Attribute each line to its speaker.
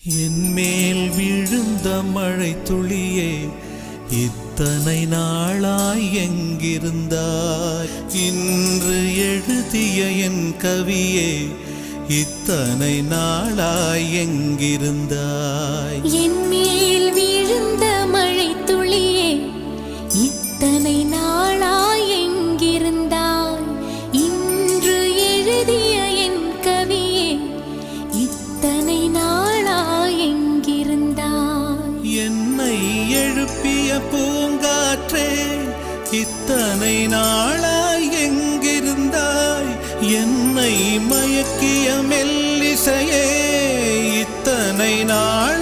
Speaker 1: என்மேல் விழுந்த மழை துளியே, இத்தனை நாளாய் எங்கிருந்தாய்? இன்று எழுதிய என் கவியே, இத்தனை நாளாய் எங்கிருந்தாய்?
Speaker 2: என்மேல் விழுந்த மழை துளியே, இத்தனை நாளாய் எங்கிருந்தாய்? இன்று எழுதிய என் கவியே, இத்தனை நாளாய் எங்கிருந்தாய்?
Speaker 1: என்னை எழுப்பிய பூங்காற்றே, இத்தனை நாளாய் எங்கிருந்தாய்? என்னை மயக்கிய மெல்லிசையே, இத்தனை நாள்